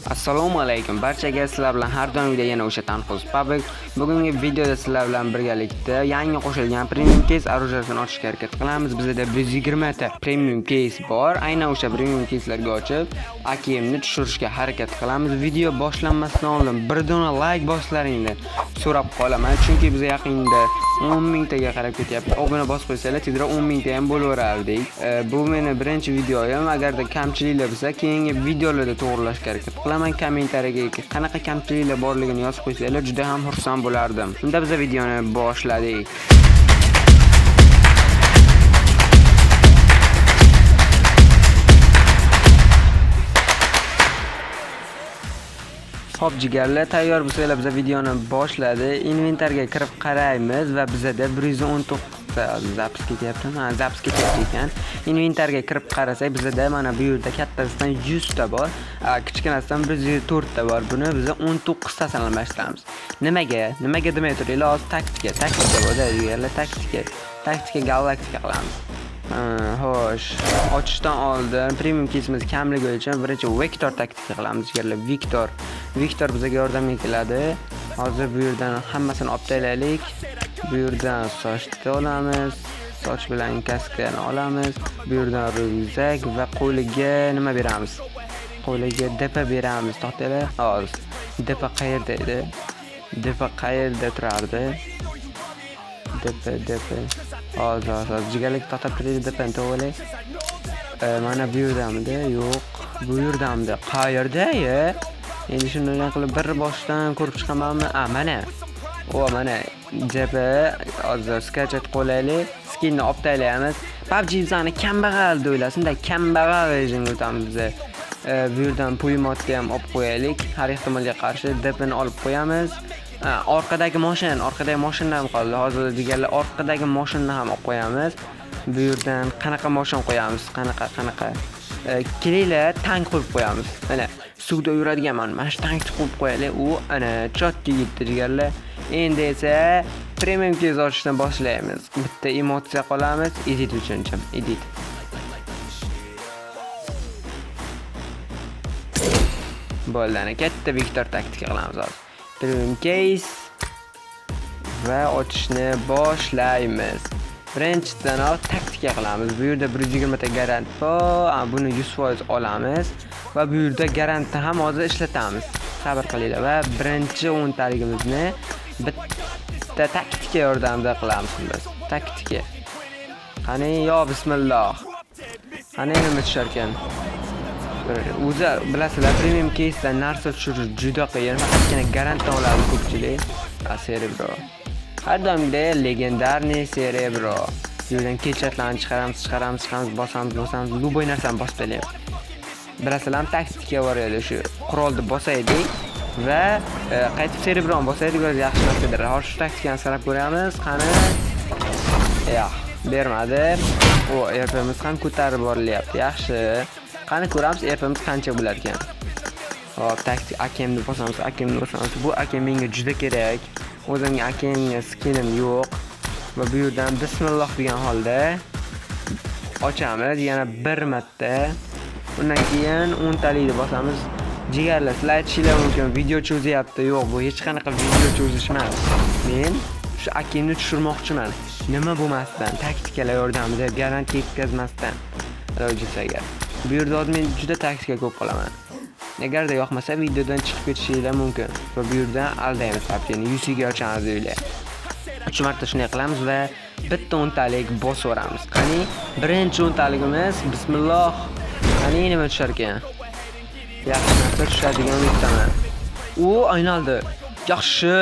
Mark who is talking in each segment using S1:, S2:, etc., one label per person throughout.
S1: Assalomu alaykum. Barchaga sizlar bilan har doimgidek yana o'sha Tanxo'z Public. Bugungi videoda sizlar bilan birgalikda yangi qo'shilgan premium case orужиясini ochishga harakat qilamiz. Bizda 120 ta premium case bor. Aynan o'sha premium case'larga ochib, AKMni tushirishga harakat qilamiz. Video boshlanmasdan oldin bir dona like boslaringni so'rab qolaman, chunki biz yaqinda 10 mingtaga qarab ketyapti. Obuna bosib qo'ysanglar, tezda 10 mingta ham bo'laverardik. Bu meni birinchi videoyim. Agarda kamchiliklar bo'lsa, keyingi videolarda to'g'rilashga harakat qilaman. Kommentariyaga qanaqa kamchiliklar borligini yozib qo'ysanglar, juda ham xursand bo'lardim. Unda biz videoni boshladik. Xo'p jigarlar, tayyor bo'lsanglar biz videoni boshladi. Inventarga kirib qaraymiz va bizda 119 ta zaps ketyapti. Zaps ketyapti ekan. Inventarga kirib qarasak, bizda mana bu yerda kattasidan 100 ta bor, kichkinasidan 104 ta bor. Buni biz 19 tasini almashtiramiz. Nimaga demay turinglar, hozir taktika bo'ladi jigarlar, taktika galaktika qilamiz. Xo'sh, ochishdan oldin premium case'imiz kamligi uchun birinchi vektor taktika qilamiz jigarlar. Viktor bizga yordamga keladi. Hozir bu yerdan hammasini olib taylaylik. Bu yerdan sochni olamiz. Soch bilan kaskani olamiz. Bu yerdan ryukzak va qo'liga nima beramiz? Qo'liga depa beramiz. To'xtanglar. Hozir depa qayerda edi? Depa qayerda turardi? Depa. Hozir jigarlik to'xtab turadi depani to'g'ri. Mana bu yerdamidi? Yo'q, bu yerdamidi. Qayerda-ya? Endi shunday qilib bir boshdan ko'rib chiqamanmi? Mana depa hozir skachet qo'laylik. Skinni olib taylaymiz. PUBG bizani kambag'al o'ylasin-da, kambag'al rejimga o'tamiz biz. Bu yerdan pulemotni ham olib qo'yaylik. Har ehtimolga qarshi depani olib qo'yamiz. Orqadagi mashina ham qoldi. Hozir deganlar orqadagi mashinani ham olib qo'yamiz. Bu yerdan qanaqa mashina qo'yamiz? Qanaqa? Kelinglar, tank qo'yib qo'yamiz. Mana suvda yuradigan mana shu tankni qo'yib qo'yaylik. U ana chotga yetdi deganlar. Endi esa premium case ochishdan boshlaymiz. Bitta emotsiya qolamiz, edit uchun. Edit. Bo'ldi, ana katta Viktor taktika qilamiz hozir. Premium case va ochishni boshlaymiz. Birinchidan taktika qilamiz. Bu yerda 120 ta garant bor. Buni 100% olamiz va bu yerda garantni ham hozir ishlatamiz. Sabr qilinglar va birinchi 10 taligimizni bitta taktika yordamida qilamiz biz. Taktika. Qani yo bismillah. Qani nima tushar ekan? O'zi bilasizlar, premium case'dan narsa tushirish juda qiyin. Faqatgina garantdan oladi ko'pchilik. Cerebro. Har doimda legendarniy Cerebro. Bu yerdan kechatlarni chiqaramiz, bosamiz, любой narsani bosib taylaymiz. Bilasizlar, taktika bor edi, shu qurolni bosaydik va qaytib Cerebroni bosaydik, o'zi yaxshi narsadir. Hozir shu taktikani sinab ko'ramiz. Qani? Yo'q, bermadi. O EP'miz ham ko'tarib borilyapti. Yaxshi. Qani ko'ramiz EP'miz qancha bo'lar ekan. Hop, taktik AKMni bosamiz. Bu AKM menga juda kerak. O'zimga AKMga skinim yo'q. Va bu yerdan bismillah degan holda ochamiz yana bir marta. Undan keyin 10 talikni bosamiz. Jigarlar, sizlar aytishingiz mumkin, video cho'zyapti. Yo'q, bu hech qanaqa video cho'zish emas. Men shu AKMni tushirmoqchiman. Nima bo'lmasdan, taktikalar yordamida garantiya yetkazmasdan. Rojisa agar. Bu yerda men juda taktika ko'p qilaman. Agarda yoqmasa videodan chiqib ketishingiz mumkin. Va bu yerdan aldaymiz PUBG'ni 100 ga ochamiz deylar. 3 marta shunday qilamiz va bitta 10 talik bosaveramiz. Qani, birinchi 10 taligimiz bismillah. Qani nima tushar ekan? Yaxshi narsa tushadigan umiddaman. U aynaldi. Yaxshi.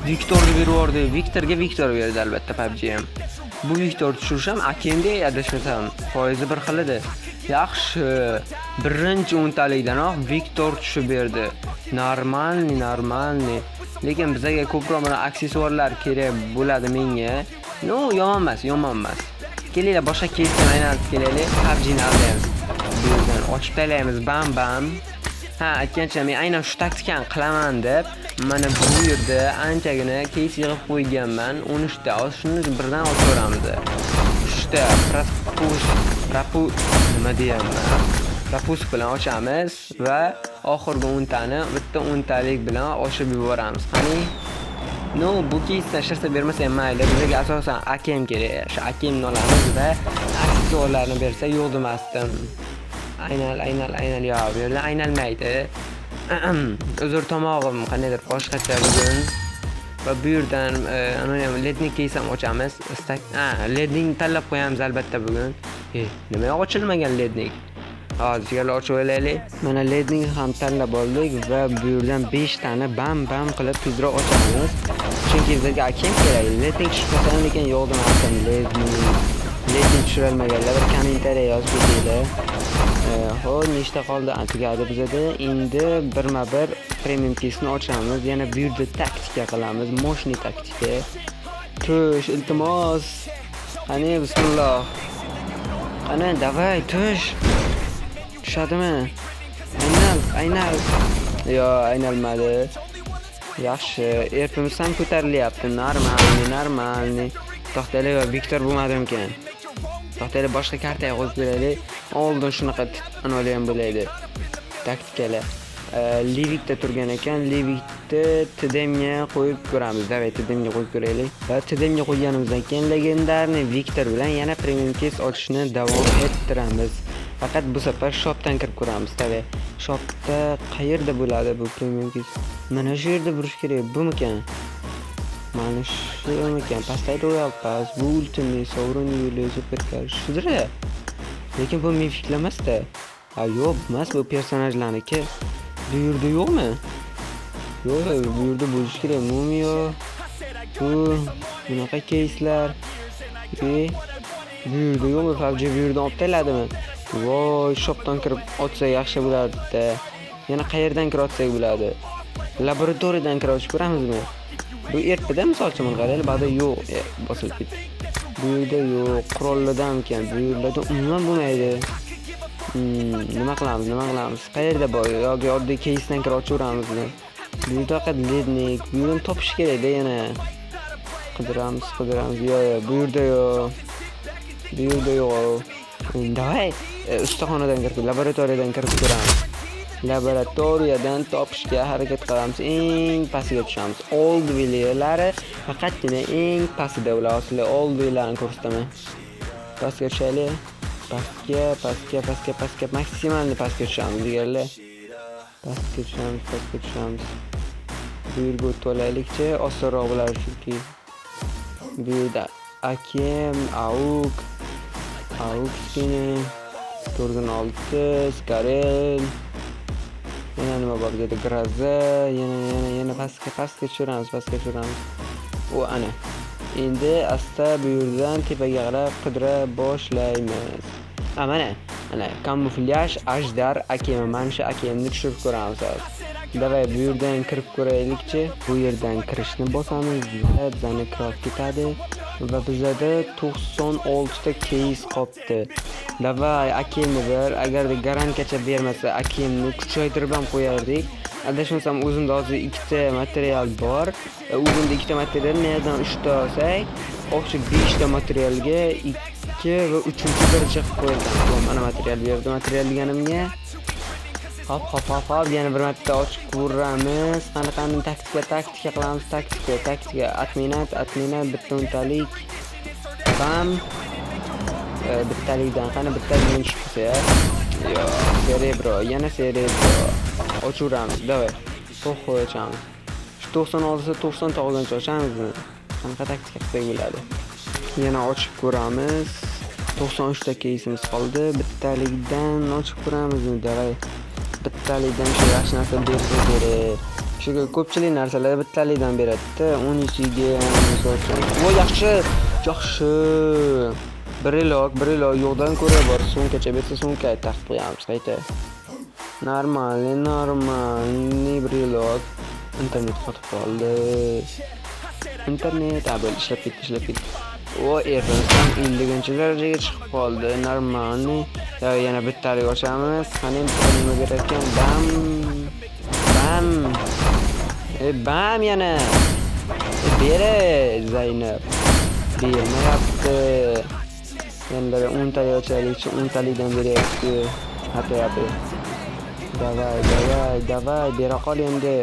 S1: Viktorga berib Viktor berdi albatta PUBG ham. Bu Viktor tushirish ham AKMga adashmasam foizi bir xil edi. Yaxshi. Birinchi 10 talikdanoq Viktor tushib berdi. Normalniy. Lekin bizga ko'proq mana aksessuarlar kerak bo'ladi menga. Yomon emas. Kelinglar, boshqa kesdan aylanib kelaylik. PUBG'ni aldaymiz. Bu yerdan ochib taylaymiz, bam. Aytgancha men aynan shu taktikani qilaman deb mana bu yerda anchagina case yig'ib qo'yganman. 13 ta. Shuni birdan ochaveramiz. 3 ta nima deyapman? Propust bilan ochamiz va oxirgi 10 tani bitta 10 talik bilan ochib yuboramiz. Qani? No, bu keysdan shirsa bermasa ham mayli. Bizga asosan AKM kerak. Shu AKMni olamiz va aksessuarlarni bersa yo'q demasdim. Aynal yo, bu yerda aynalmaydi. Uzr, tomog'im qandaydir boshqacha bugun. Va bu yerdan ledning keys ham ochamiz. Ledning tanlab qo'yamiz albatta bugun. Nima ochilmagan ledning? Hozir ochib olaylik. Mana ledning ham tanlab oldik va bu yerdan 5 tani bam qilib tezroq ochamiz. Chunki bizga AKM kerak. Ledning tushmasa lekin yo'q demasdim. Ledning tushirolmaganlar bir kommentariya yozib qo'yinglar. Xo'p, nechta qoldi? Tugadi bizda. Endi birma-bir premium keysni ochamiz. Yana bu yerda taktika qilamiz. Moshni taktika. Tush, iltimos. Qani, bismillah. Qani, davay, tush. Tushadimi? Aynal. Yo, aynalmadi. Yaxshi, erpimiz ham ko'tarilyapti. Normalni. To'xtaylik, Viktor bo'lmadimikan? To'xtaylik, boshqa kartaga qo'yib beraylik. Oldin shunaqa anoli ham bo'laydi. Taktikalar. Livikda turgan ekan, Livikni TDMga qo'yib ko'ramiz. Davay, TDMga qo'yib ko'raylik. Va TDMga qo'yganimizdan keyin legendarniy Viktor bilan yana premium case ochishni davom ettiramiz. Faqat bu safar shopdan kirib ko'ramiz. Davay, shopda qayerda bo'ladi bu premium case? Mana shu yerda burish kerak. Bumikan? Mana shumikan? Pastaydi Royal Pass, bu ultimate sovrin yo'li superkar. Shudir. Lekin bu mifiklamasda. Yo'q, emas, bu personajlarniki. Bu yerda yo'qmi? Yo'q, bu yerda bo'lishi kerak. Mumio. Bunaqa case'lar. Bu yerda yo'qmi? PUBG bu yerdan olib tayladimi? Voy, shopdan kirib ochsak yaxshi bo'lardi-da. Yana qayerdan kirib ochsak bo'ladi? Laboratoriyadan kirib ochib ko'ramizmi? Bu ertda misolchi qaraylik, ba'da yo'q, bosilib ketdi. Bu yerda yo'q, qurollardanmikan? Bu yerlarda umuman bo'lmaydi. Nima qilamiz? Qayerda bor? Yoki oddiy case'dan kirib ochaveramizmi? Bu yerda faqat lednik, bu yerdan topish kerak-da yana. Qidiramiz. Yo'q, bu yerda yo'q. Davay, ustaxonadan kirib, laboratoriyadan kirib ko'ramiz. Laboratoriyadan topishga harakat qilamiz. Eng pastiga tushamiz. Old villaylari faqatgina eng pastida bo'ladi. Old villaylarni ko'rsataman. Pastga tushaylik. Pastga, maksimalni pastga tushamiz deganlar. Pastga tushamiz. Bu yerga o'tib olaylikchi, osonroq bo'ladi chunki. Bu yerda AKM, AUK skini, Turgun 6, Skarel. Yana nima bor dedi? Graza, yana pastga tushiramiz. O ana. Endi asta bu yerdan tepaga qarab qidira boshlaymiz. Mana kamuflyaj ajdar AKM, mana shu AKMni tushirib ko'ramiz hozir. Davay, bu yerdan kirib ko'raylikchi. Bu yerdan kirishni bosamiz. Bizani kirib ketadi. Va bizda 96 ta case qoldi. Davay, AKMni bir, agarda garantgacha bermasa AKMni kuchaytirib ham qo'yardik. Adashmasam o'zimda hozir 2 ta material bor. O'zimda 2 ta material, nerdan 3 ta olsak, oxshi 5 ta materialga 2 va 3-daraja qilib qo'yilgan. Mana material berdi. Material deganimga hop, yana bir marta ochib ko'ramiz. Qanaqa taktika qilamiz. Taktika. Atminat, bitta untalik. Bam. Bittalikdan qani bittalikdan chiqsa ya. Yo, cerebro, yana cerebro. Ochuramiz. Davay. To'xtay ochamiz. Shu 96 ta 90 ta olgancha ochamizmi? Qanaqa taktika qilsak bo'ladi? Yana ochib ko'ramiz. 93 ta case'imiz qoldi. Bittalikdan ochib ko'ramizmi? Davay. Bittalikdan shu yaxshi narsa bersa kerak. Shu ko'pchilik narsalar bittalikdan beradi-da. 13ga misol. Voy, yaxshi. Brilok yo'qdan ko'ra bor. So'mkacha bersa so'mka taqib qo'yamiz qayta. Normalniy brilok. Internet qotib qoldi. Internet ishlab ketdi. O erdan 50 darajaga chiqib qoldi. Normalniy. Yana bittalik ochamiz. Qani nima kerak ekan? Bam yana. Bere Zaynab. Bermayapti. Yana 10 talik ochaylik, 10 talikdan beryapti. Happy. Davay, bera qol endi.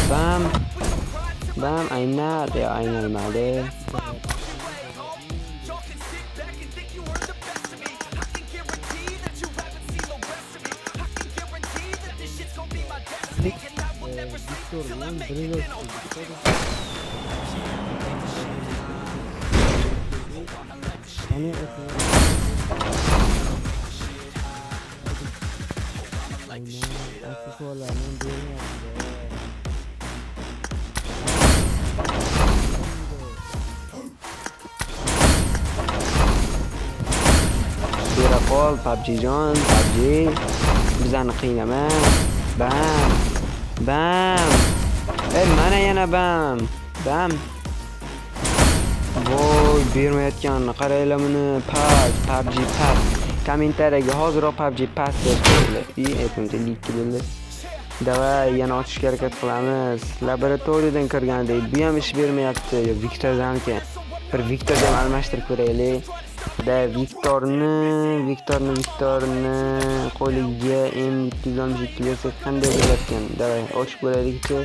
S1: Bam, aynalmadi.
S2: Viktor bilan birinchi qani aksesuarlarni beryapti.
S1: Bera qol PUBG jon, PUBG. Bizani qiynama. Bam. Mana yana bam. Voy, bermayotganini qaranglar buni. PUBG Pass. Kommentariyaga hozirroq PUBG Pass yozinglar. Aytmanglar, lik keldi. Davay, yana ochishga harakat qilamiz. Laboratoriyadan kirgandek, bu ham ish bermayapti. Viktordanki. Bir Viktordan almashtirib ko'raylik. Viktorni qo'liga M262 bersak qanday bo'larkan? Davay, ochib ko'raylik-chi.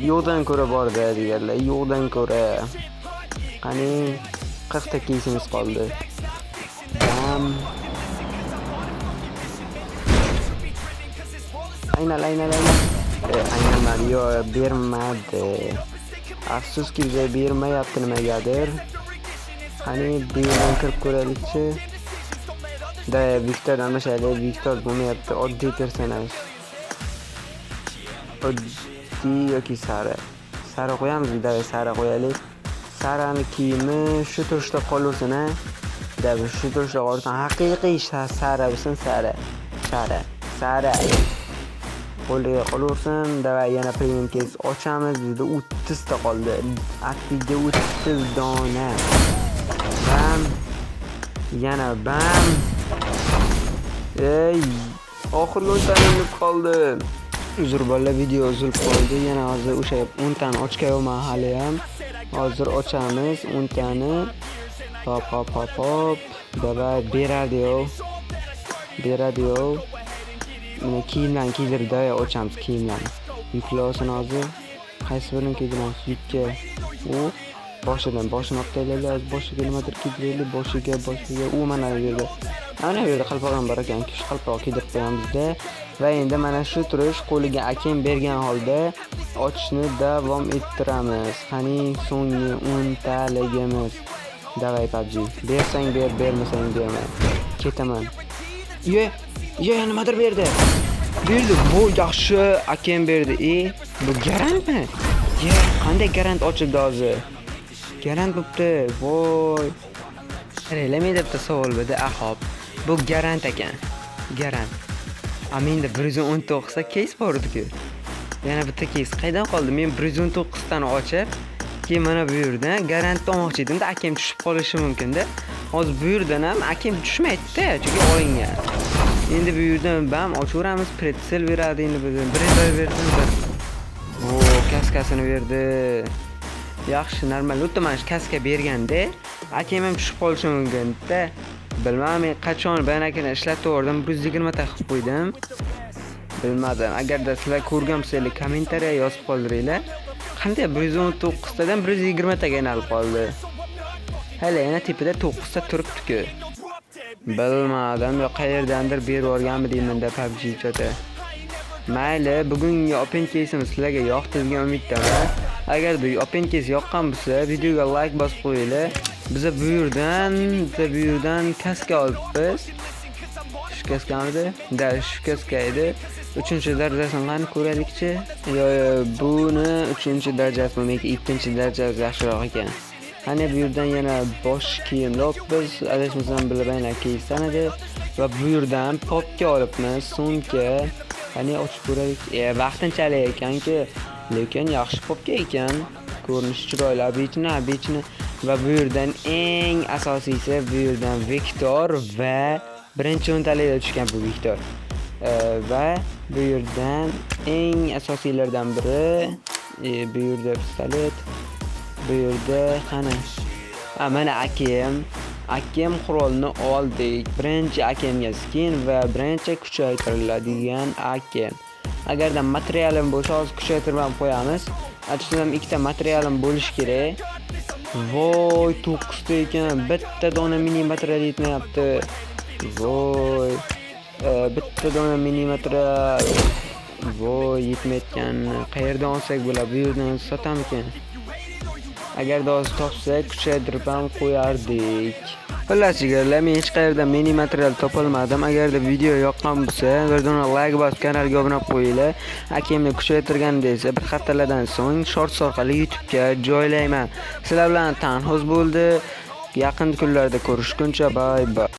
S1: Yo'qdan ko'ra borda deganlar. Yo'qdan ko'ra. Qani 40 ta keysimiz qoldi. Bam. Aynalmadi, bermadi. Afsuski bizga bermayapti nimagadir. Qani bu yerdan kirib ko'raylik-chi. Viktor almashaylik. Viktor bo'lmayapti. Oddiy personaj. Oddiy yoki sari. Sari qo'yamiz, sari qo'yaylik. Sarani kiyimi shu turishda qolaversin, ha. Shu turishda qolaversin. Haqiqiy sari bo'lsin, sari. Qo'liga qolaversin. Yana premium case ochamiz. Bizda 30 ta qoldi. Aktiga 30 dona. Bam. Yana bam. Oxirgi 10 tani qoldi. Uzr bolalar, video uzilib qoldi. Yana hozir o'sha 10 tani ochganman hali ham. Hozir ochamiz 10 tani. Hop. Davay, beradi-yo. Mana kiyimlarni kiydirib ochamiz kiyimlarni. Yuklasin hozir. Qaysi birini kiydiramiz? Yukka. Boshini olib taylaylik. Boshiga nimadir kiydiraylik. Boshiga. Mana bu yerda. Ana bu yerda qalpoq bor ekan. Shu qalpoq kiydirib qo'yamizda. Va endi mana shu turish qo'liga akem bergan holda ochishni davom ettiramiz. Qani so'nggi 10 taligimiz. Davay PUBG. Bersang ber, bermasang berma. Ketaman. Nimadir berdi. Bu yaxshi akem berdi. Bu garantmi? Qanday garant ochildi hozir? Garant bo'pti. Voy. Relamay debdi savol berdi. Hop. Bu garant ekan. Garant. Menda 119 ta case bor edi-ku. Yana bitta case qaydan qoldi? Men 119 tani ochib, keyin mana bu yerdan garantni olmoqchi edim-da, akem tushib qolishi mumkin-da. Hozir bu yerdan ham akem tushmaydi-da, chunki olingan. Endi bu yerdan bam ochaveramiz, pretzel beradi endi bizdan. Bir bersin. Kaskasini berdi. Yaxshi, normal. O'tda mana shu kaska berganda, akem ham tushib qolishi mumkin-da. Bilmadim, qachon banakini ishlatib 120 ta qilib qo'ydim. Bilmadim. Agarda sizlar ko'rgan bo'lsangiz, kommentariya yozib qoldiringlar. Qanday 119 tadan 120 taga aylanib qoldi. Hali yana tepada 9 ta turibdi-ku. Bilmadim, yo qayerdandir berib yuborganmi deyman-da PUBG chota. Mayli, bugungi open case'imiz sizlarga yoqdi degan umiddaman. Agar bu open case yoqqan bo'lsa, videoga like bosib qo'yinglar. Biz bu yerdan kaska olibmiz. Shu kaskamidi? Shu kaska edi. 3-darajasini qani ko'raylik-chi. Buni 3-darajasi bo'lmaydi, 2-darajasi yaxshiroq ekan. Qani bu yerdan yana bosh kiyim olibmiz. Adashmasam bilmayman keysdan edi. Va bu yerdan popga olibmiz, sumka. Qani ochib ko'raylik. Vaqtinchalik ekan-ku, lekin yaxshi popka ekan. Ko'rinishi chiroyli, bechini. Va bu yerdan eng asosiysi bu yerdan Viktor va birinchi o'ntalikda tushgan bu Viktor. Va bu yerdan eng asosiylardan biri bu yerda pistolet. Bu yerda qani? Mana akem. Akem qurolni oldik. Birinchi akemga skin va birinchi kuchaytiriladigan akem. Agarda materialim bo'lsa, hozir kuchaytirib ham qo'yamiz. Aytishim ikkita materialim bo'lishi kerak. Voy, 9 ta ekan. Bitta dona mini material yetmayapti. Voy. Bitta dona mini material. Voy, yetmayotgan. Qayerdan olsak bo'ladi? Bu yerdan sotamikan? Agarda hozir topsak, kuchaytirib ham qo'yardik. Xullas jigarlar, men hech qayerdan mini material topolmadim. Agarda video yoqqan bo'lsa, bir dona like bosib, kanalga obuna bo'lib qo'yinglar. Akemni kuchaytirganda esa bir haftalardan so'ng shorts orqali YouTube'ga joylayman. Sizlar bilan tanhoz bo'ldi. Yaqin kunlarda ko'rishguncha bye bye.